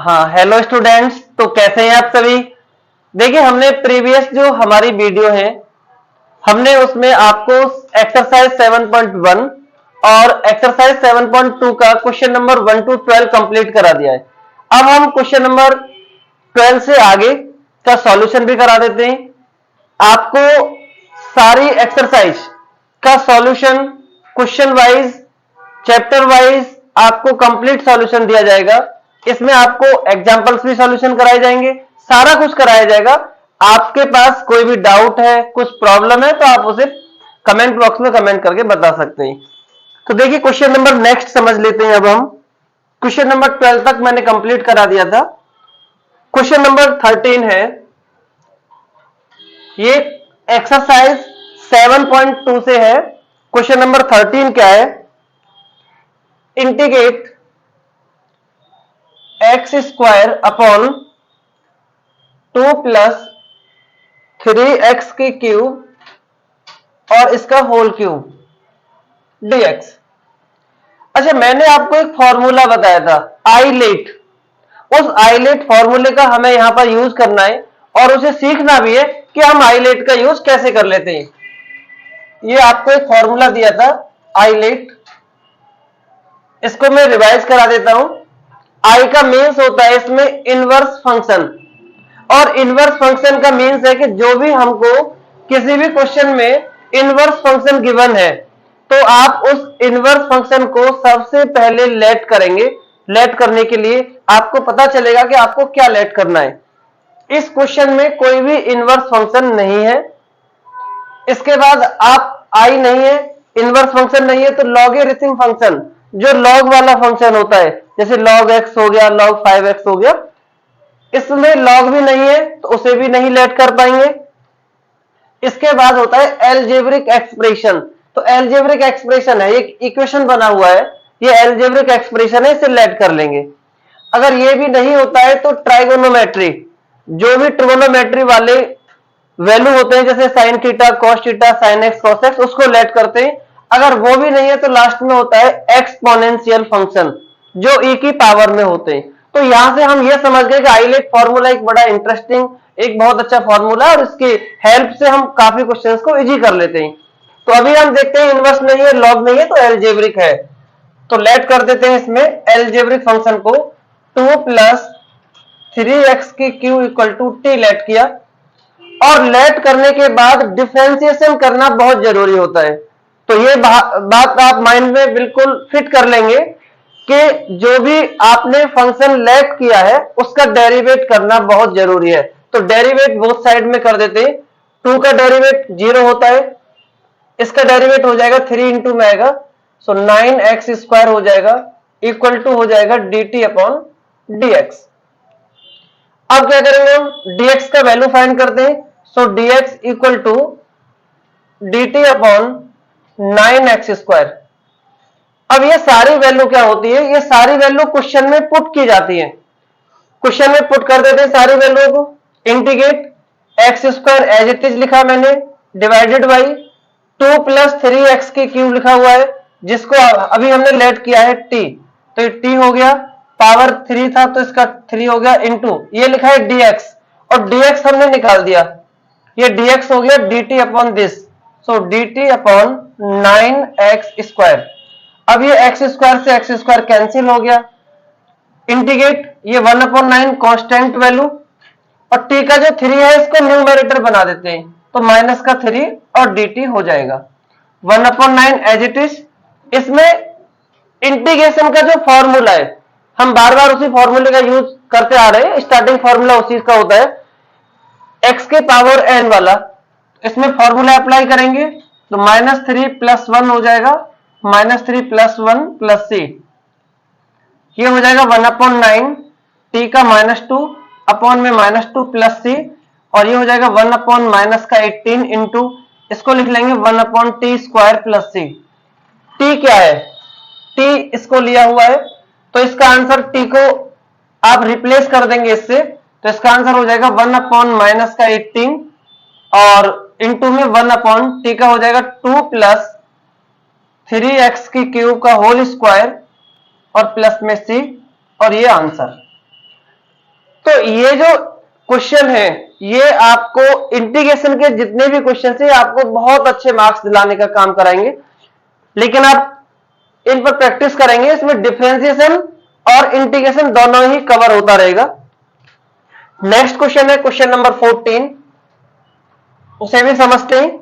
हाँ, hello students. तो कैसे हैं आप सभी। देखिए, हमने प्रीवियस जो हमारी वीडियो है, हमने उसमें आपको एक्सरसाइज 7.1 और एक्सरसाइज 7.2 का क्वेश्चन नंबर 1 to 12 कंप्लीट करा दिया है। अब हम क्वेश्चन नंबर 12 से आगे का सॉल्यूशन भी करा देते हैं। आपको सारी एक्सरसाइज का solution question wise, chapter wise आपको कंप्लीट सॉल्यूशन दिया जाएगा। इसमें आपको एग्जांपल्स भी सॉल्यूशन कराए जाएंगे, सारा कुछ कराया जाएगा। आपके पास कोई भी डाउट है, कुछ प्रॉब्लम है, तो आप उसे कमेंट बॉक्स में कमेंट करके बता सकते हैं। तो देखिए, क्वेश्चन नंबर नेक्स्ट समझ लेते हैं। अब हम क्वेश्चन नंबर 12 तक मैंने कंप्लीट करा दिया था। क्वेश्चन नंबर 13 है, ये एक्सरसाइज 7.2 से है। क्वेश्चन नंबर 13 क्या है? Integrate x square upon 2 plus 3x की क्यूब और इसका होल क्यूब dx। अच्छा, मैंने आपको एक फॉर्मूला बताया था आईलेट। उस आईलेट फॉर्मूले का हमें यहां पर यूज करना है और उसे सीखना भी है कि हम आईलेट का यूज कैसे कर लेते हैं। ये आपको एक फॉर्मूला दिया था आईलेट, इसको मैं रिवाइज करा देता हूं। आई का मीन्स होता है इसमें इनवर्स फंक्शन, और इनवर्स फंक्शन का मीन्स है कि जो भी हमको किसी भी क्वेश्चन में इनवर्स फंक्शन गिवन है, तो आप उस इनवर्स फंक्शन को सबसे पहले लेट करेंगे। लेट करने के लिए आपको पता चलेगा कि आपको क्या लेट करना है। इस क्वेश्चन में कोई भी इनवर्स फंक्शन नहीं है। इसके बाद आप आई नहीं है, इनवर्स फंक्शन नहीं है, तो लॉगरिथम फंक्शन, जो लॉग वाला फंक्शन होता है, जैसे log x हो गया, log 5x हो गया, इसमें लॉग भी नहीं है तो उसे भी नहीं लेट कर पाएंगे। इसके बाद होता है एलजेब्रिक एक्सप्रेशन। तो एलजेब्रिक एक्सप्रेशन है, एक इक्वेशन बना हुआ है, ये एलजेब्रिक एक्सप्रेशन है, इसे लेट कर लेंगे। अगर ये भी नहीं होता है तो ट्राइगोनोमेट्री, जो भी ट्रिगोनोमेट्री वाले वैल्यू होते हैं, जैसे sine theta, cos theta, sine x, cos x, उसको लेट करते हैं। अगर वो भी नहीं है तो लास्ट में होता है एक्सपोनेंशियल फंक्शन, जो ई की पावर में होते हैं। तो यहां से हम ये समझ गए कि आईलेट फॉर्मूला एक बड़ा इंटरेस्टिंग, एक बहुत अच्छा फॉर्मूला है और इसकी हेल्प से हम काफी क्वेश्चंस को इजी कर लेते हैं। तो अभी हम देखते हैं इनवर्स नहीं है, लॉग नहीं है, तो एलजेब्रिक है। तो लेट कर देते हैं इसमें एलजेब्रिक फंक्शन को। 2 प्लस 3x की क्यू इक्वल टू टी लेट किया, और लेट करने के बाद डिफरेंशिएशन करना बहुत जरूरी होता है। तो ये बात आप माइंड में बिल्कुल फिट कर लेंगे कि जो भी आपने फंक्शन लेट किया है उसका डेरिवेट करना बहुत जरूरी है। तो डेरिवेट बोथ साइड में कर देते हैं। 2 का डेरिवेट 0 होता है, इसका डेरिवेट हो जाएगा 3 इंटू में आएगा, सो 9x स्क्वायर हो जाएगा, इक्वल टू हो जाएगा dt अपॉन dx। अब क्या करेंगे हम, dx का वैल्यू फाइंड करते हैं। So dx equal to dt upon 9x square. अब ये सारी वैल्यू क्या होती है, ये सारी वैल्यू क्वेश्चन में पुट की जाती है। क्वेश्चन में पुट कर देते हैं सारी वैल्यू को। Integrate x square as it is लिखा मैंने, डिवाइडेड बाई 2 प्लस 3x की क्यूब लिखा हुआ है, जिसको अभी हमने लेट किया है t, तो ये t हो गया, पावर 3 था तो इसका 3 हो गया, इंटू ये लिखा है dx, और dx हमने निकाल दिया, ये dx हो गया dt upon this, so dt upon 9x square. अब ये x स्क्वायर से x स्क्वायर कैंसिल हो गया। इंटीग्रेट, ये 1/9 कांस्टेंट वैल्यू, और t का जो 3 है इसको न्यूमरेटर बना देते हैं, तो माइनस का 3 और dt हो जाएगा 1/9 एज इट इज। इसमें इंटीग्रेशन का जो फॉर्मूला है, हम बार बार उसी फॉर्मूले का यूज करते आ रहे हैं। स्टार्टिंग फॉर्मूला उसी का होता है, x के पावर n वाला। इसमें फॉर्मूला अप्लाई करेंगे तो -3 + 1 हो जाएगा, -3 + 1 + c, ये हो जाएगा 1/9 t का -2 अपॉन में -2 + c, और ये हो जाएगा 1/-18 इंटू, इसको लिख लेंगे 1/t स्क्वायर + c। t क्या है, t इसको लिया हुआ है, तो इसका आंसर t को आप रिप्लेस कर देंगे इससे, तो इसका आंसर हो जाएगा 1/-18 और इंटू में 1/t का हो जाएगा 2 प्लस 3x की क्यूब का होल स्क्वायर और प्लस में c, और ये आंसर। तो ये जो क्वेश्चन है ये आपको इंटीग्रेशन के जितने भी क्वेश्चन है आपको बहुत अच्छे मार्क्स दिलाने का काम कराएंगे, लेकिन आप इन पर प्रैक्टिस करेंगे, इसमें डिफरेंशिएशन और इंटीग्रेशन दोनों ही कवर होता रहेगा। नेक्स्ट क्वेश्चन है क्वेश्चन नंबर 14, उसे भी समझते हैं।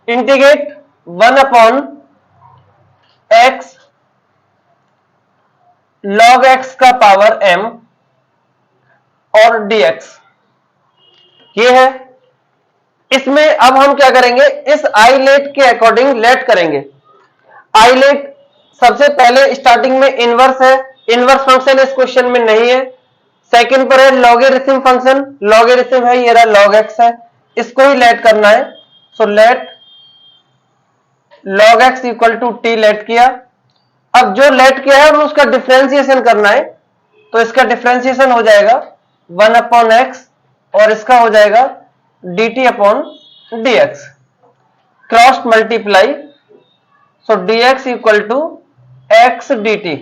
इंटीग्रेट 1/x log x का पावर m और dx ये है। इसमें अब हम क्या करेंगे, इस आई लेट के अकॉर्डिंग लेट करेंगे। आई लेट सबसे पहले स्टार्टिंग में इनवर्स है, इनवर्स फंक्शन इस क्वेश्चन में नहीं है। सेकंड पर है लॉगरिथम फंक्शन, लॉगरिथम है ये रहा log x है, इसको ही लेट करना है। So let log x equal to t let किया। अब जो लेट किया है उसका डिफरेंशिएशन करना है, तो इसका डिफरेंशिएशन हो जाएगा 1/x और इसका हो जाएगा dt/dx, cross multiply. So dx equal to x dt।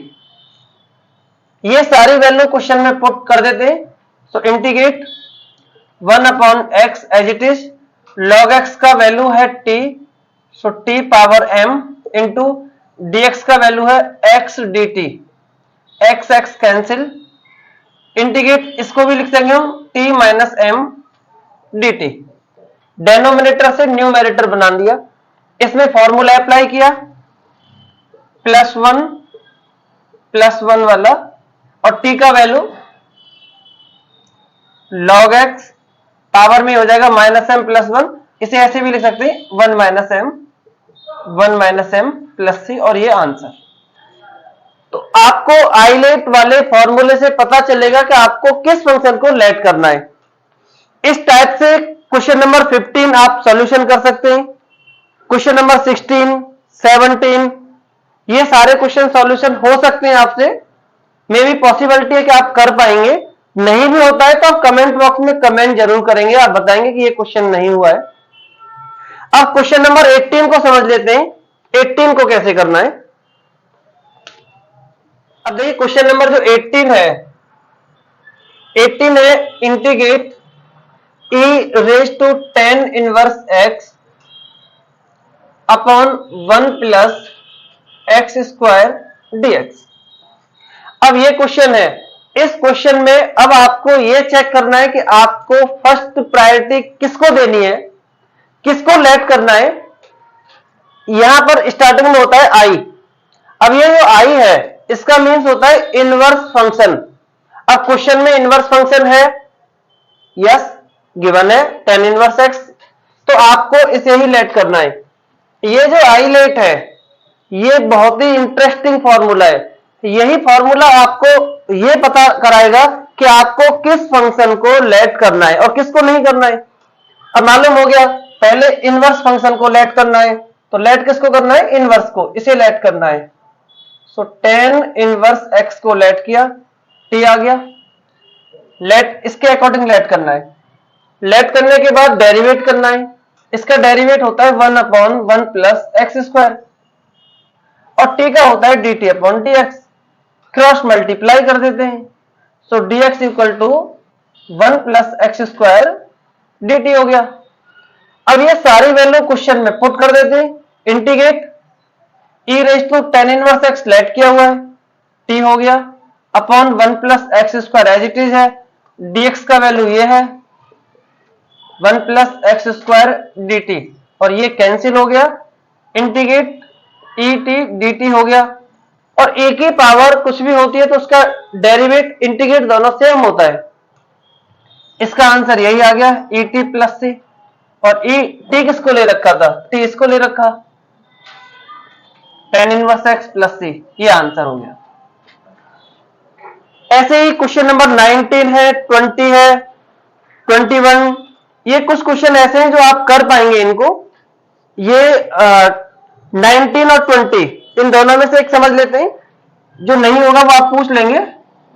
ये सारी वैल्यू क्वेश्चन में पुट कर देते हैं। So integrate 1/x as it is, log x का वैल्यू है t, so t power m into dx का वैल्यू है x dt, x x cancel, integrate इसको भी लिख देंगे हम t minus m dt। Denominator से न्यूमैरेटर बना दिया, इसमें फॉर्मूला अप्लाई किया प्लस वन वाला, और t का वैल्यू log x पावर में हो जाएगा माइनस m प्लस 1, इसे ऐसे भी लिख सकते हैं 1 माइनस m प्लस c, और ये आंसर। तो आपको आईलेट वाले फॉर्मूले से पता चलेगा कि आपको किस फंक्शन को लेट करना है। इस टाइप से क्वेश्चन नंबर 15 आप सॉल्यूशन कर सकते हैं, क्वेश्चन नंबर 16, 17, ये सारे क्वेश्चन सॉल्यूशन हो सकते हैं आपसे। मे भी पॉसिबिलिटी है कि आप कर पाएंगे, नहीं भी होता है तो आप कमेंट बॉक्स में कमेंट जरूर करेंगे, आप बताएंगे कि ये क्वेश्चन नहीं हुआ है। अब क्वेश्चन नंबर 18 को समझ लेते हैं, 18 को कैसे करना है। अब देखिए क्वेश्चन नंबर जो 18 है, 18 है integrate e raise to 10 inverse x upon 1 plus x square dx। अब ये क्वेश्चन है, इस क्वेश्चन में अब आपको ये चेक करना है कि आपको फर्स्ट प्रायोरिटी किसको देनी है, किसको लेट करना है। यहां पर स्टार्टिंग में होता है आई। अब ये जो आई है इसका मीन्स होता है इनवर्स फंक्शन। अब क्वेश्चन में इनवर्स फंक्शन है, यस गिवन है 10 इनवर्स x, तो आपको इसे ही लेट करना है। ये जो आई लेट है ये बहुत ही इंटरेस्टिंग फॉर्मूला है, यही फॉर्मूला आपको ये पता कराएगा कि आपको किस फंक्शन को लेट करना है और किसको नहीं करना है। अब मालूम हो गया, पहले इनवर्स फंक्शन को लेट करना है, तो लेट किसको करना है, इनवर्स को, इसे लेट करना है। सो 10 इनवर्स x को लेट किया, t आ गया, लेट इसके अकॉर्डिंग लेट करना है। लेट करने के बाद डेरिवेट करना है, इसका डेरिवेट होता है 1/1 प्लस एक्स स्क्वायर, और t का होता है dt/dx, क्रॉस मल्टीप्लाई कर देते हैं। So dx equal to 1 plus x square dt हो गया। अब ये सारी वैल्यू क्वेश्चन में पुट कर देते हैं, integrate e raise to 10 inverse x let किया हुआ है, t हो गया upon 1 plus x square as it is है, dx का वैल्यू ये है 1 प्लस एक्स स्क्वायर dt, और ये कैंसिल हो गया, इंटीग्रेट e t dt हो गया। और एक ही पावर कुछ भी होती है तो उसका डेरिवेट इंटीग्रेट दोनों सेम होता है, इसका आंसर यही आ गया e t प्लस सी। और e t किसको ले रखा था, t इसको ले रखा, 10 इनवर्स x प्लस सी, ये आंसर हो गया। ऐसे ही क्वेश्चन नंबर 19 है, 20 है, 21, ये कुछ क्वेश्चन ऐसे हैं जो आप कर पाएंगे इनको। ये 19 और 20 इन दोनों में से एक समझ लेते हैं, जो नहीं होगा वो आप पूछ लेंगे।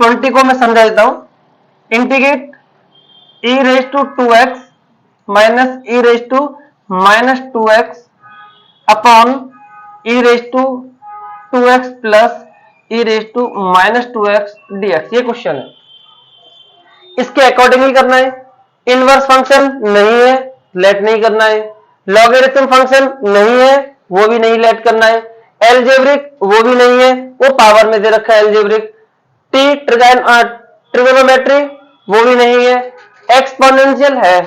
20 को मैं समझा देता हूं, integrate e raise to 2x minus e raise to minus 2x upon e raise to 2x plus e raise to minus 2x dx, ये क्वेश्चन है। इसके अकॉर्डिंगली करना है। इनवर्स फंक्शन नहीं है, लेट नहीं करना है। लॉगरिथम फंक्शन नहीं है, वो भी नहीं लेट करना है। एलजेब्रिक वो भी नहीं है, वो पावर में दे रखा है एलजेब्रिक। टी ट्रिगोनोमेट्री वो भी नहीं है। एक्सपोनेंशियल है,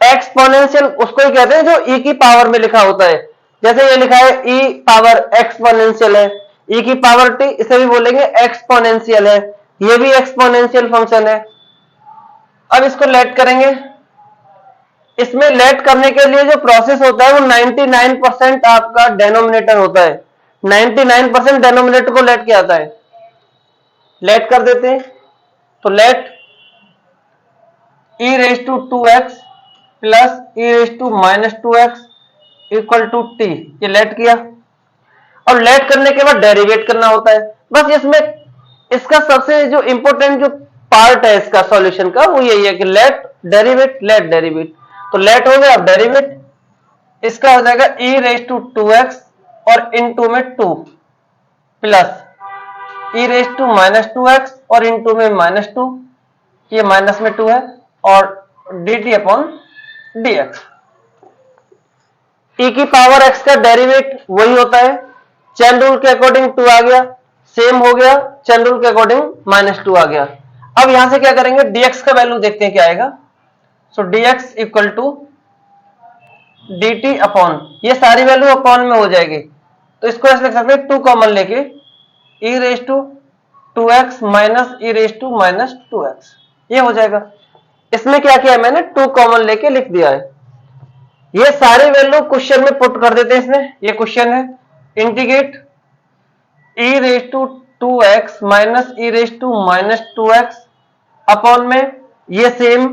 एक्सपोनेंशियल उसको ही कहते हैं जो ई की पावर में लिखा होता है। जैसे ये लिखा है ई पावर एक्सपोनेंशियल है, ई की पावर टी, इसे भी बोलेंगे एक्सपोनेंशियल है। ये भी एक्सपोनेंशियल फंक्शन है। अब इसको लेट करेंगे। इसमें लेट करने के लिए जो प्रोसेस होता है वो 99% आपका डेनोमिनेटर होता है। 99% डेनोमिनेटर को लेट किया जाता है। लेट कर देते हैं तो let e raise to 2x plus e raise to -2x equal to t, ये लेट किया। और लेट करने के बाद डेरिवेट करना होता है। बस इसमें इसका सबसे जो इंपॉर्टेंट जो पार्ट है इसका सॉल्यूशन का वो यही है कि लेट डेरिवेट लेट डेरिवेट। तो लेट हो गया, अब डेरिवेट इसका हो जाएगा e रेज टू 2x और इनटू में 2 plus e raise to -2x और इनटू में -2, ये माइनस में 2 है, और dt अपॉन dx। e की पावर x का डेरिवेट वही होता है। चैन रूल के अकॉर्डिंग 2 आ गया, सेम हो गया, चैन रूल के अकॉर्डिंग -2 आ गया। अब यहां से क्या करेंगे, dx का वैल्यू देखते हैं क्या आएगा। So dx equal to dt upon, ये सारी वैल्यू अपॉन में हो जाएगी, तो इसको ऐसे लिख सकते हैं 2 कॉमन लेके e raise to 2x minus e raise to -2x, ये हो जाएगा। इसमें क्या किया है मैंने, 2 कॉमन लेके लिख दिया है। ये सारी वैल्यू क्वेश्चन में पुट कर देते हैं इसमें। ये क्वेश्चन है, integrate e raise to 2x minus e raise to -2x upon में ये सेम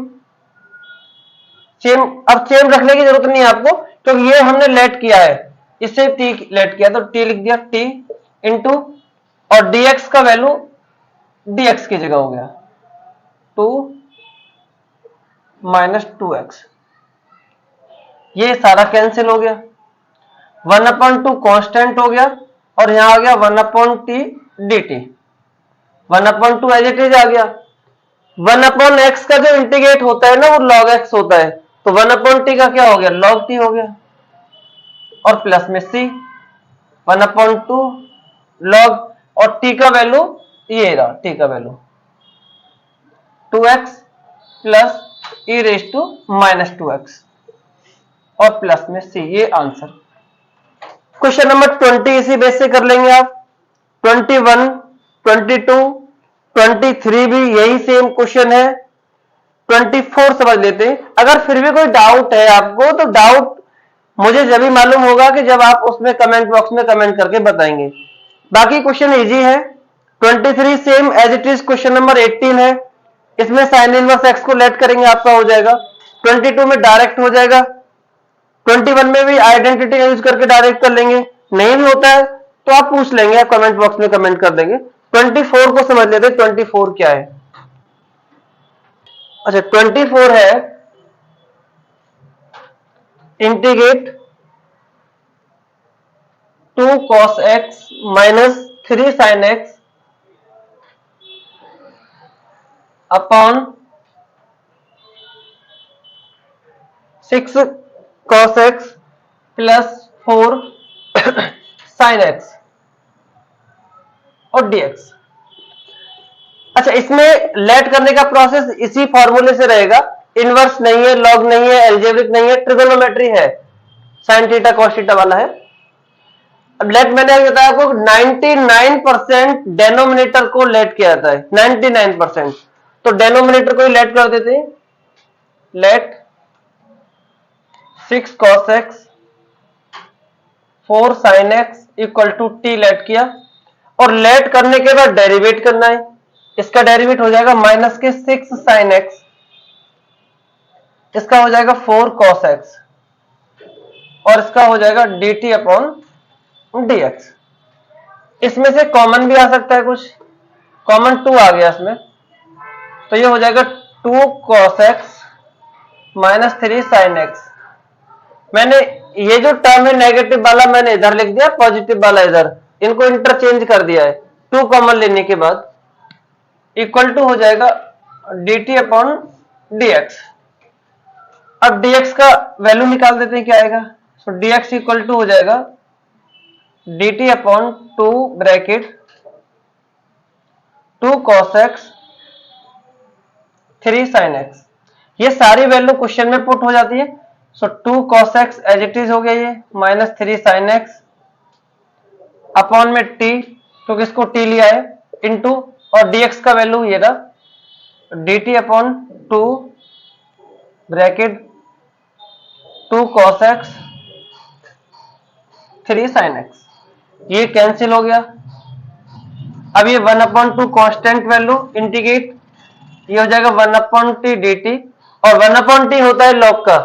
अब सेम रखने की जरूरत नहीं है आपको, क्योंकि ये हमने लेट किया है, इससे t लेट किया तो t लिख दिया, t इंटू और dx का वैल्यू dx की जगह हो गया 2 -2x, ये सारा कैंसिल हो गया। 1/2 कांस्टेंट हो गया और यहां आ गया 1/t dt, 1/2 as it is आ गया। 1/x का जो इंटीग्रेट होता है ना वो log x होता है, तो 1/t का क्या हो गया, log t हो गया, और प्लस में c 1/2 log, और t का वैल्यू ये रहा, t का value 2x plus e raise to -2x और प्लस में c, ये आंसर। क्वेश्चन नंबर 20 इसी बेस से कर लेंगे आप। 21, 22, 23 भी यही सेम क्वेश्चन है। 24 समझ लेते हैं। अगर फिर भी कोई डाउट है आपको तो डाउट मुझे जब भी मालूम होगा कि जब आप उसमें कमेंट बॉक्स में कमेंट करके बताएंगे। बाकी क्वेश्चन इजी है। 23 same as it is question number 18 है। इसमें साइन इनवर्स एक्स को लेट करेंगे, आपका हो जाएगा। 22 में डायरेक्ट हो जाएगा। 21 में भी आइडेंटिटी यूज करके डायरेक्ट कर लेंगे। नहीं भी होता है तो आप पूछ लेंगे, आप कमेंट बॉक्स में कमेंट कर देंगे। 24 को समझ लेते हैं, 24 क्या है। अच्छा 24 है integrate 2 cos x minus 3 sin x upon 6 cos x plus 4 sin x और dx। अच्छा इसमें लेट करने का प्रोसेस इसी फॉर्मूले से रहेगा। इनवर्स नहीं है, लॉग नहीं है, एल्जेब्रिक नहीं है, ट्रिगोनोमेट्री है, साइन थीटा कॉस थीटा वाला है। अब लेट मैंने बताया आपको 99% डेनोमिनेटर को लेट किया जाता है, 99%। तो डेनोमिनेटर को ही लेट कर देते हैं। Let 6 cos x 4 sin x equal to t let किया, और लेट करने के बाद डेरिवेट करना है। इसका डेरिवेट हो जाएगा माइनस के 6 sin x, इसका हो जाएगा 4 cos x, और इसका हो जाएगा dt अपॉन dx। इसमें से कॉमन भी आ सकता है, कुछ कॉमन 2 आ गया इसमें, तो ये हो जाएगा 2 cos x minus 3 sin x। मैंने ये जो टर्म है नेगेटिव वाला मैंने इधर लिख दिया, पॉजिटिव वाला इधर, इनको इंटरचेंज कर दिया है 2 कॉमन लेने के बाद। इक्वल टू हो जाएगा dt अपॉन dx। अब dx का वैल्यू निकाल देते हैं, क्या आएगा। सो dx इक्वल टू हो जाएगा dt upon 2 bracket 2 cos x 3 sin x। ये सारी वैल्यू क्वेश्चन में पुट हो जाती है। So 2 cos x as it is हो गया ये, माइनस 3 sin x अपॉन में t, क्योंकि इसको t लिया है, इनटू और dx का वैल्यू ये रहा dt upon 2 bracket 2 cos x 3 sin x। ये कैंसिल हो गया। अब ये 1 अपॉन 2 कॉन्स्टेंट वैल्यू इंटीग्रेट, ये हो जाएगा 1 अपॉन टी डी टी, और 1 अपॉन टी होता है लॉग का।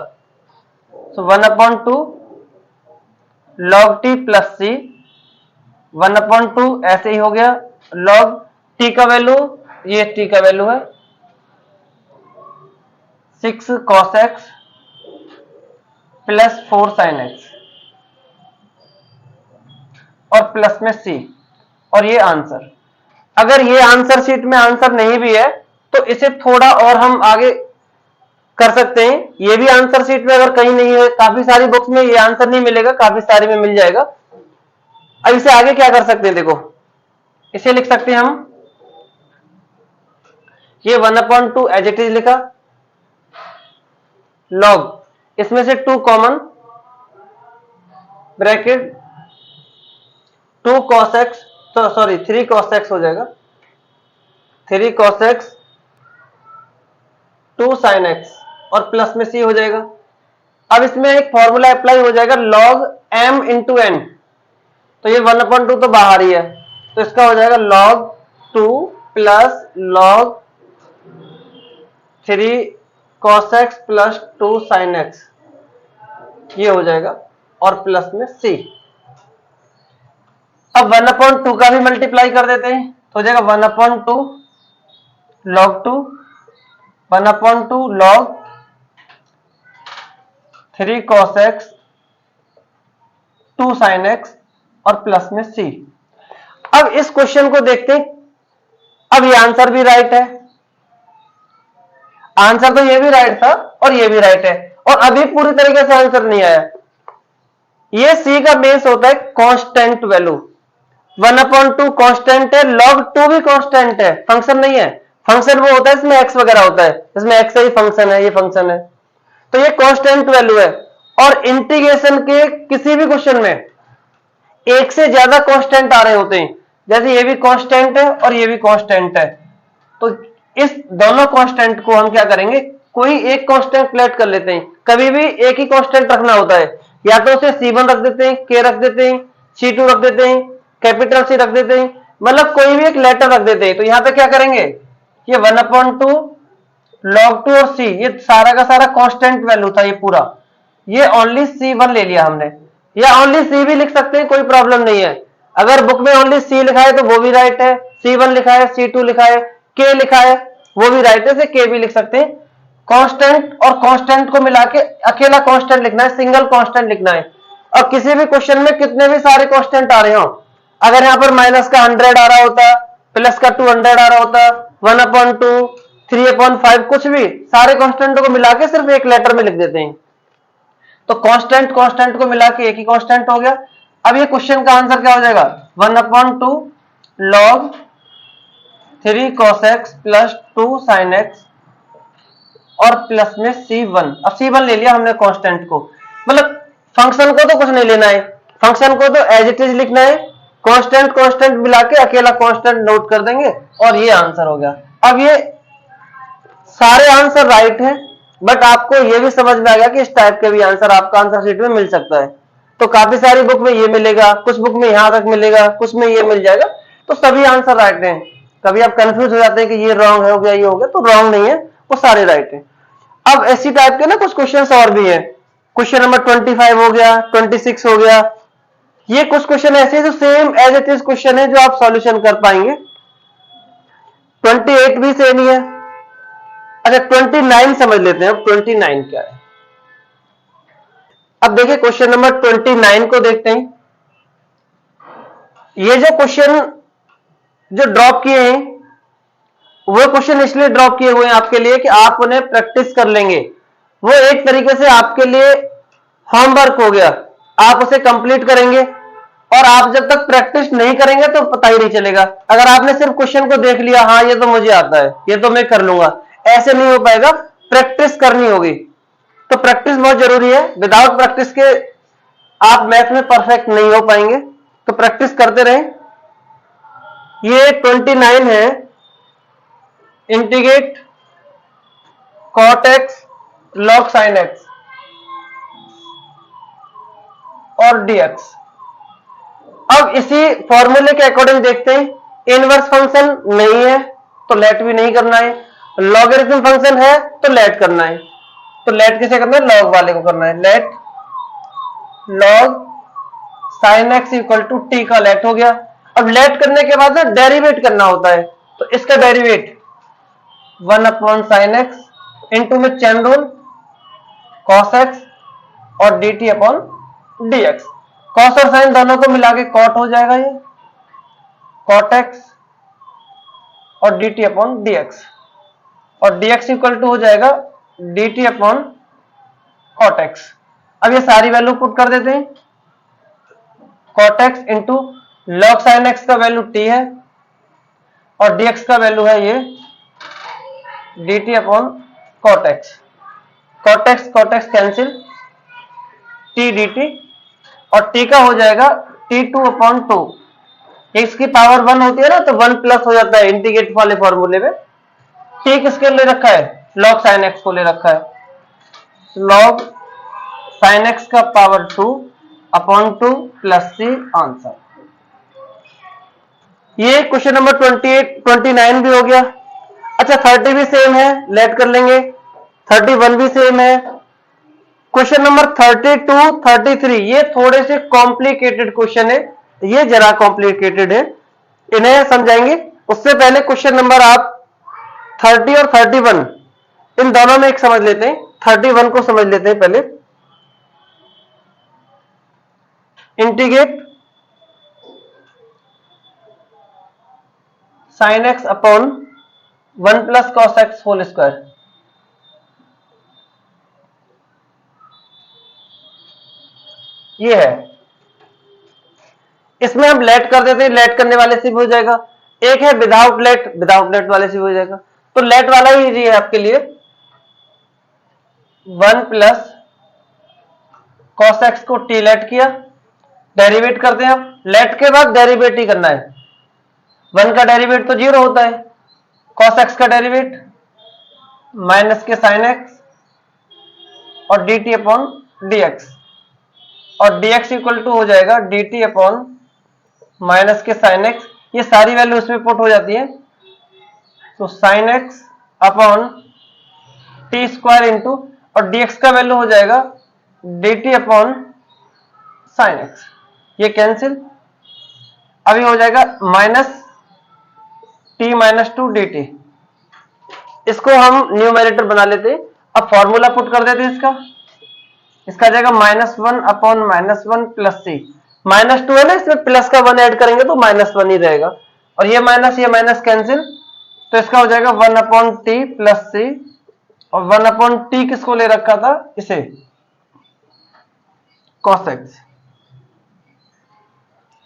सो 1 अपॉन 2 लॉग टी प्लस सी, 1 अपॉन 2 ऐसे ही हो गया लॉग टी का वैल्यू, ये टी का वैल्यू है 6 cos x plus 4 sin x और प्लस में सी, और ये आंसर। अगर ये आंसर शीट में आंसर नहीं भी है तो इसे थोड़ा और हम आगे कर सकते हैं। ये भी आंसर शीट में अगर कहीं नहीं है, काफी सारी बुक्स में ये आंसर नहीं मिलेगा, काफी सारी में मिल जाएगा। अब इसे आगे क्या कर सकते हैं, देखो इसे लिख सकते हैं हम, ये 1 अपॉन 2 एज इट इज लिखा, लॉग इसमें से 2 कॉमन ब्रैकेट 2 cos x, तो सॉरी 3 cos x हो जाएगा, 3 cos x 2 sin x और प्लस में c हो जाएगा। अब इसमें एक फॉर्मूला अप्लाई हो जाएगा log m इंटू n, तो ये 1 अपॉन 2 तो बाहर ही है, तो इसका हो जाएगा log 2 plus log 3 cos x plus 2 sin x, ये हो जाएगा, और प्लस में c। अब 1 अपॉन 2 का भी मल्टीप्लाई कर देते हैं, तो हो जाएगा 1 upon 2 log 2, 1 upon 2 log 3 cos x 2 sin x और प्लस में c। अब इस क्वेश्चन को देखते हैं। अब ये आंसर भी राइट है, आंसर तो ये भी राइट था और ये भी राइट है, और अभी पूरी तरीके से आंसर नहीं आया। ये c का बेस होता है कांस्टेंट वैल्यू, 1 अपॉन 2 कांस्टेंट है, log 2 भी कांस्टेंट है, फंक्शन नहीं है। फंक्शन वो होता है इसमें x वगैरह होता है, इसमें x है, ये फंक्शन है, ये फंक्शन है, तो ये कांस्टेंट वैल्यू है। और इंटीग्रेशन के किसी भी क्वेश्चन में एक से ज्यादा कांस्टेंट आ रहे होते हैं, जैसे ये भी कांस्टेंट है और ये भी कांस्टेंट है, तो इस दोनों कांस्टेंट को हम क्या करेंगे, कोई एक कांस्टेंट प्लेट कर लेते हैं। कभी भी एक ही कांस्टेंट रखना होता है, या तो उसे C1 रख देते हैं, K रख देते हैं, C2 रख देते हैं, कैपिटल C रख देते हैं, मतलब कोई भी एक लेटर रख देते हैं। तो यहां पे क्या करेंगे, ये 1 अपॉन 2 log 2 और c, ये सारा का सारा कांस्टेंट वैल्यू था ये पूरा, ये ओनली C1 ले लिया हमने, या ओनली C भी लिख सकते हैं, कोई प्रॉब्लम नहीं है। अगर बुक में ओनली C लिखा है तो वो भी राइट है, C1 लिखा है, C2 लिखा है, K लिखा है, वो भी राइट है, से K भी लिख सकते हैं। कांस्टेंट और कांस्टेंट को मिला के अकेला कांस्टेंट लिखना है, सिंगल कांस्टेंट लिखना है। और किसी भी क्वेश्चन में कितने भी सारे कांस्टेंट आ रहे हो, अगर यहाँ पर माइनस का 100 आ रहा होता, प्लस का 200 आ रहा होता, 1 अपॉन 2, 3 अपॉन 5, कुछ भी सारे कांस्टेंटों को मिला के सिर्फ एक लेटर में लिख देते हैं। तो कांस्टेंट कांस्टेंट को मिला के एक ही कांस्टेंट हो गया। अब ये क्वेश्चन का आंसर क्या हो जाएगा, 1 upon 2 log 3 cos x plus 2 sin x और प्लस में C1। अब C1 ले लिया हमने कांस्टेंट को, मतलब फंक्शन को तो कुछ नहीं लेना है, फंक्शन को तो एज इट इज लिखना है, कांस्टेंट कांस्टेंट मिला के अकेला कांस्टेंट नोट कर देंगे, और ये आंसर हो गया। अब ये सारे आंसर राइट है, बट आपको ये भी समझ में आ गया कि इस टाइप के भी आंसर आपका आंसर शीट में मिल सकता है। तो काफी सारी बुक में ये मिलेगा, कुछ बुक में यहां तक मिलेगा, कुछ में ये मिल जाएगा, तो सभी आंसर राइट हैं। कभी आप कंफ्यूज हो जाते हैं कि ये रॉन्ग हो गया, ये हो गया, तो रॉन्ग नहीं है, वो सारे राइट है। अब ऐसी टाइप के ना कुछ क्वेश्चन और भी है, क्वेश्चन नंबर 25 हो गया, 26 हो गया, ये कुछ क्वेश्चन ऐसे जो same as it is question है जो आप सॉल्यूशन कर पाएंगे। 28 भी सेम ही है। अच्छा 29 समझ लेते हैं, अब 29 क्या है। अब देखिए क्वेश्चन नंबर 29 को देखते हैं। ये जो क्वेश्चन जो ड्रॉप किए हैं वो क्वेश्चन इसलिए ड्रॉप किए हुए हैं आपके लिए कि आप उन्हें प्रैक्टिस कर लेंगे। वो एक तरीके से आपके लिए होमवर्क हो गया, आप उसे कंप्लीट करेंगे। और आप जब तक प्रैक्टिस नहीं करेंगे तो पता ही नहीं चलेगा। अगर आपने सिर्फ क्वेश्चन को देख लिया, हाँ ये तो मुझे आता है, ये तो मैं कर लूंगा, ऐसे नहीं हो पाएगा। प्रैक्टिस करनी होगी। तो प्रैक्टिस बहुत जरूरी है। विदाउट प्रैक्टिस के आप मैथ में परफेक्ट नहीं हो पाएंगे। तो प्रैक्टिस करते रहें। ये 29 है, integrate cot x log sine x और dx। अब इसी फॉर्मूले के अकॉर्डिंग देखते हैं। इनवर्स फंक्शन नहीं है तो लेट भी नहीं करना है, लॉगरिथम फंक्शन है तो लेट करना है। तो लेट किसे करना है? लॉग वाले को करना है। Let log sine x equal to t का लेट हो गया। अब लेट करने के बाद ना डेरिवेट करना होता है। तो इसका derivative 1 upon sine x into में चेन रूल कॉस एक्स और d t upon d x. Cos और साइन दोनों को मिला के कॉट हो जाएगा, ये कॉट एक्स और d t upon d x. और डी एक्स इक्वल टू हो जाएगा d t upon cot x. अब ये सारी वैल्यू पुट कर देते हैं। Cot x into log sine x का वैल्यू टी है और dx का वैल्यू है ये dt upon cot x. Cot x cancel, t dt और t का हो जाएगा t2 अपॉन 2। इसकी पावर 1 होती है ना, तो 1 प्लस हो जाता है इंटीग्रेट वाले फॉर्मूले में। t किसके ले रखा है? लॉग साइन एक्स को ले रखा है। लॉग साइन एक्स का power 2 upon 2 plus c answer. ये क्वेश्चन नंबर 29 भी हो गया। अच्छा 30 भी सेम है, लेट कर लेंगे। 31 भी सेम है। क्वेश्चन नंबर 32 33 ये थोड़े से कॉम्प्लिकेटेड क्वेश्चन है, ये जरा कॉम्प्लिकेटेड है, इन्हें समझाएंगे। उससे पहले क्वेश्चन नंबर आप 30 और 31 इन दोनों में एक समझ लेते हैं। 31 को समझ लेते हैं पहले। Integrate sine x upon 1 plus cos x whole square. ये है, इसमें हम लेट कर देते हैं, लेट करने वाले से भी हो जाएगा। एक है विदाउट लेट, विदाउट लेट वाले से भी हो जाएगा। तो लेट वाला ही इजी है आपके लिए। 1 प्लस कॉस एक्स को टी लेट किया, डेरिवेट करते हैं। अब लेट के बाद डेरिवेट ही करना है। 1 का डेरिवेट तो 0 होता है, कॉस एक्स का डेरिवेट माइनस के साइन एक्स और d t upon d x. और dx इक्वल टू हो जाएगा dt अपॉन माइनस के साइन एक्स। ये सारी वैल्यू इसमें पुट हो जाती है। तो sign x upon T square into और dx का वैल्यू हो जाएगा dt अपॉन साइन एक्स। ये कैंसिल, अभी हो जाएगा माइनस टी माइनस 2 dt। इसको हम न्यूमरेटर बना लेते हैं। अब फॉर्मूला पुट कर देते हैं इसका जाएगा -1 अपॉन -1 प्लस सी। -2 है ना, इसमें प्लस का 1 ऐड करेंगे तो -1 ही रहेगा। और ये माइनस कैंसिल, तो इसका हो जाएगा 1 अपॉन टी प्लस सी। और 1 अपॉन टी किसको ले रखा था? इसे, कॉस एक्स।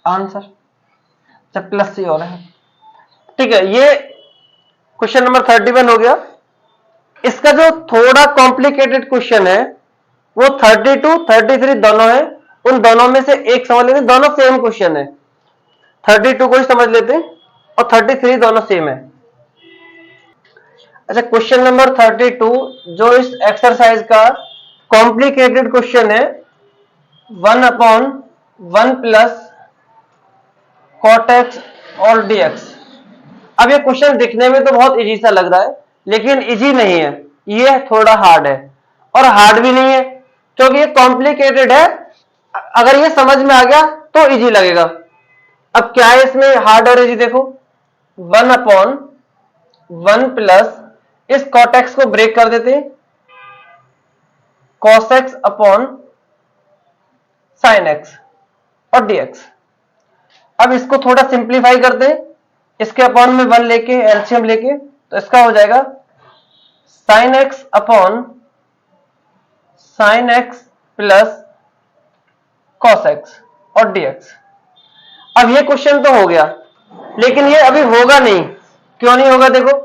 आंसर जब प्लस सी और है। ठीक है, ये क्वेश्चन नंबर 31 हो गया। इसका जो थोड़ा कॉम्प्लिकेटेड क्वेश्चन है वो 32 33 दोनों है। उन दोनों में से एक समझ लेंगे, दोनों सेम क्वेश्चन है। 32 को ही समझ लेते हैं और 33 दोनों सेम है। अच्छा क्वेश्चन नंबर 32 जो इस एक्सरसाइज का कॉम्प्लिकेटेड क्वेश्चन है, 1 अपॉन 1 प्लस कॉट एक्स और dx। अब ये क्वेश्चन दिखने में तो बहुत इजी सा लग रहा है, लेकिन इजी नहीं है, ये थोड़ा हार्ड है। और हार्ड भी नहीं है क्योंकि ये कॉम्प्लिकेटेड है। अगर ये समझ में आ गया तो इजी लगेगा। अब क्या है इसमें हार्ड और इजी? देखो 1 अपॉन 1 प्लस इस कॉट एक्स को ब्रेक कर देते हैं, cos x upon sine x और dx। अब इसको थोड़ा सिंप्लीफाई करते हैं, इसके अपॉन में 1 लेके एलसीएम लेके, तो इसका हो जाएगा sign x upon sine x plus cos x और dx। अब ये क्वेश्चन तो हो गया, लेकिन ये अभी होगा नहीं। क्यों नहीं होगा? देखो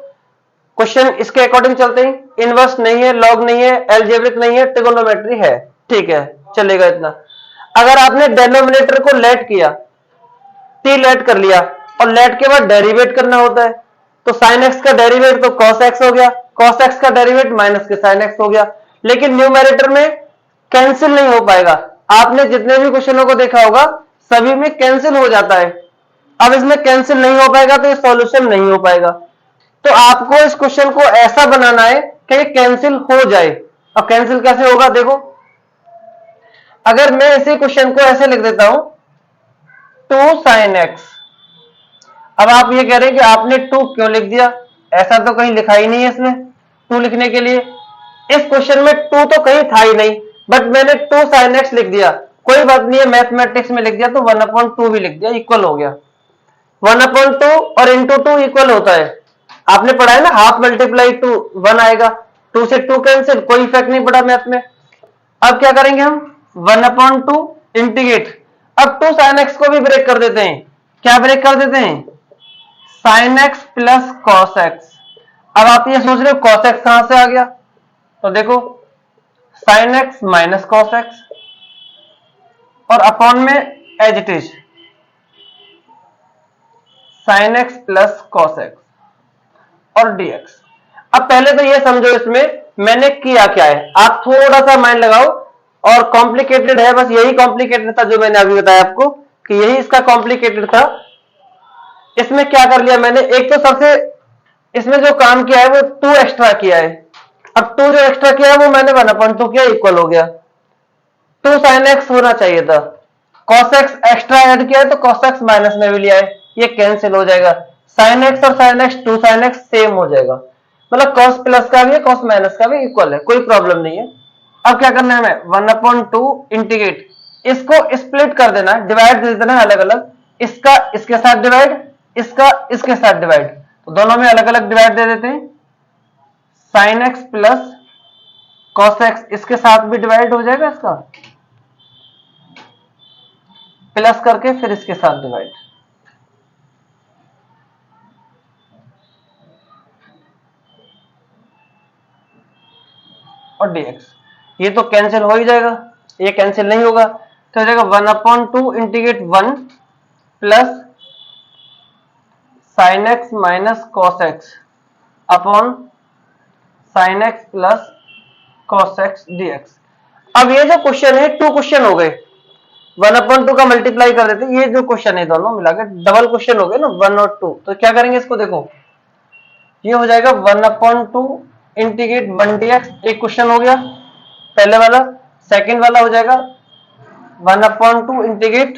क्वेश्चन इसके अकॉर्डिंग चलते हैं, इनवर्स नहीं है, लॉग नहीं है, एल्जेब्रिक नहीं है, ट्रिगोनोमेट्री है, ठीक है चलेगा इतना। अगर आपने डेनोमिनेटर को लेट किया, टी लेट कर लिया और लेट के बाद डेरिवेट करना होता है, तो साइन एक्स का डेरिवेट तो कॉस एक्स हो गया, कॉस एक्स का डेरिवेट माइनस के साइन एक्स हो गया। लेकिन न्यूमेरेटर में कैंसिल नहीं हो पाएगा। आपने जितने भी क्वेश्चनों को देखा होगा सभी में कैंसिल हो जाता है। अब इसमें कैंसिल नहीं हो पाएगा तो ये सॉल्यूशन नहीं हो पाएगा। तो आपको इस क्वेश्चन को ऐसा बनाना है कि ये कैंसिल हो जाए। अब कैंसिल कैसे होगा? देखो अगर मैं इसी क्वेश्चन को ऐसे लिख देता हूं 2 sin x। अब आप ये कह रहे हैं कि आपने 2 क्यों लिख दिया? ऐसा तो कहीं लिखा ही नहीं है इसमें 2 लिखने के लिए। इस क्वेश्चन में 2 तो कहीं था ही नहीं, बट मैंने 2 sin x लिख दिया। कोई बात नहीं है, मैथमेटिक्स में लिख दिया तो 1/2 भी लिख दिया, इक्वल हो गया। 1/2 और इंटू 2 इक्वल होता है। आपने पढ़ा है ना, हाफ मल्टीप्लाई टू 1 आएगा। 2 से 2 कैंसिल, कोई इफेक्ट नहीं पड़ा मैथ में। अब क्या करेंगे हम? 1/2 इंटीग्रेट। अब 2 sin x को भी ब्रेक कर देते हैं। क्या ब्रेक कर देते हैं? sin x plus cos x। अब आप ये सोच रहे हो cos x कहां से आ गया? तो देखो sin x minus cos x और अपॉन में as it is sin x plus cos x और dx। अब पहले तो ये समझो इसमें मैंने किया क्या है। आप थोड़ा सा माइंड लगाओ, और कॉम्प्लिकेटेड है, बस यही कॉम्प्लिकेटेड था जो मैंने अभी बताया आपको कि यही इसका कॉम्प्लिकेटेड था। इसमें क्या कर लिया मैंने, एक तो सबसे इसमें जो काम किया है वो 2 एक्स्ट्रा किया है। अब 2 जो एक्स्ट्रा किया है वो मैंने 1/2 किया, इक्वल हो गया। 2 sin x होना चाहिए था, cos x एक्स्ट्रा ऐड किया है तो cos x माइनस में भी लिया है, ये कैंसिल हो जाएगा। sin x और sin x 2 sin x same हो जाएगा, मतलब cos प्लस का भी है cos माइनस का भी इक्वल है, कोई प्रॉब्लम नहीं है। अब क्या करना है हमें? 1/2 इंटीग्रेट, इसको स्प्लिट कर देना है, डिवाइड दे देना है अलग अलग। इसका इसके साथ डिवाइड, इसका इसके साथ डिवाइड, तो दोनों में अलग अलग डिवाइड दे देते हैं। sin x plus cos x इसके साथ भी डिवाइड हो जाएगा, इसका प्लस करके फिर इसके साथ डिवाइड, और dx। ये तो कैंसिल हो ही जाएगा, ये कैंसिल नहीं होगा तो हो जाएगा 1/2 integrate 1 plus sin x minus cos x upon sin x plus cos x dx। अब ये जो क्वेश्चन है 2 क्वेश्चन हो गए, 1/2 का मल्टीप्लाई कर देते, ये जो क्वेश्चन है दोनों मिलाकर डबल क्वेश्चन हो गए ना 1 और 2। तो क्या करेंगे इसको? देखो ये हो जाएगा 1/2 इंटीग्रेट 1 dx, एक क्वेश्चन हो गया पहले वाला। सेकंड वाला हो जाएगा 1/2 integrate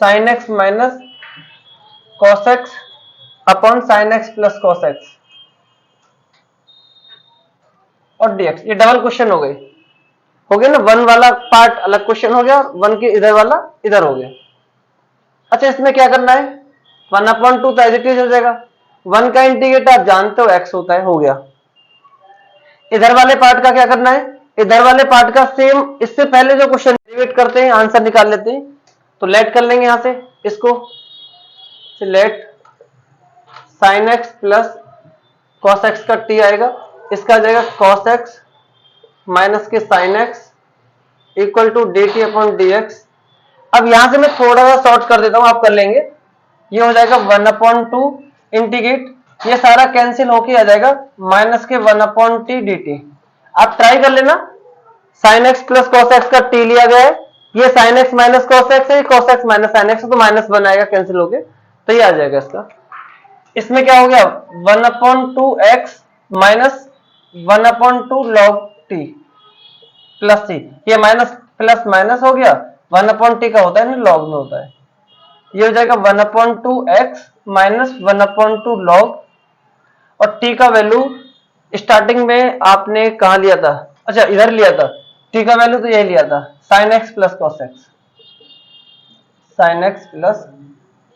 sin x minus cos x upon sin x plus cos x और dx। ये डबल क्वेश्चन हो गए, हो गया ना। 1 वाला पार्ट अलग क्वेश्चन हो गया, 1 के इधर वाला इधर हो गया। अच्छा इसमें क्या करना है? 1/2 तो एज इट इज हो जाएगा, 1 का इंटीग्रेट आप जानते हो x होता है, हो गया। इधर वाले पार्ट का क्या करना है? इधर वाले पार्ट का सेम, इससे पहले जो क्वेश्चन डेरिवेट करते हैं आंसर निकाल लेते हैं, तो लेट कर लेंगे यहां से इसको, let sin x plus cos x का t आएगा, इसका जाएगा cos x माइनस के sin x equal to dt upon dx। अब यहां से मैं थोड़ा सा शॉर्ट कर देता हूं, आप कर लेंगे। ये हो जाएगा 1/2 इंटीग्रेट, ये सारा कैंसिल होके आ जाएगा माइनस के 1/t dt। आप ट्राई कर लेना, sin x plus cos x का t लिया गया है, ये sin x minus cos x है, cos x minus sin x तो माइनस बनाएगा कैंसिल होके, तो ये आ जाएगा इसका। इसमें क्या हो गया? 1/2x minus 1/2 log t plus c, ये माइनस प्लस माइनस हो गया, 1/t का होता है ना, लॉग में होता है। ये हो जाएगा 1/2x माइनस 1/2 log, और t का वैल्यू स्टार्टिंग में आपने कहा लिया था? अच्छा इधर लिया था, t का वैल्यू तो यही लिया था, sin x plus cos x, sin x plus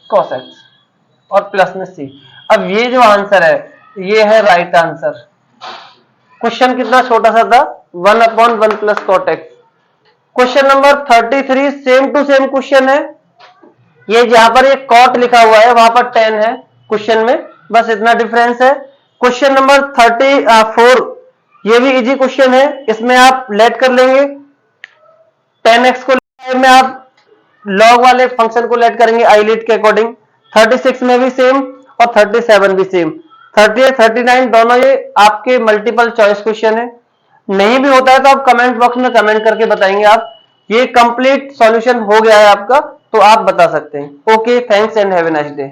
cos x और प्लस में c। अब ये जो आंसर है ये है राइट आंसर। क्वेश्चन कितना छोटा सा था, 1/1 plus cot x. Question number 33 same to same question है, ये जहां पर ये कॉट लिखा हुआ है वहां पर 10 है क्वेश्चन में, बस इतना डिफरेंस है। क्वेश्चन नंबर 34 ये भी इजी क्वेश्चन है, इसमें आप लेट कर लेंगे 10x को में आप लॉग वाले फंक्शन को लेट करेंगे आईलेट के अकॉर्डिंग। 36 में भी सेम और 37 भी सेम। 38 39 दोनों ये आपके मल्टीपल चॉइस क्वेश्चन है। नहीं भी होता है तो आप कमेंट बॉक्स में कमेंट करके बताएंगे आप। ये कंप्लीट सॉल्यूशन हो गया है आपका तो आप बता सकते हैं। Okay, thanks and have a nice day.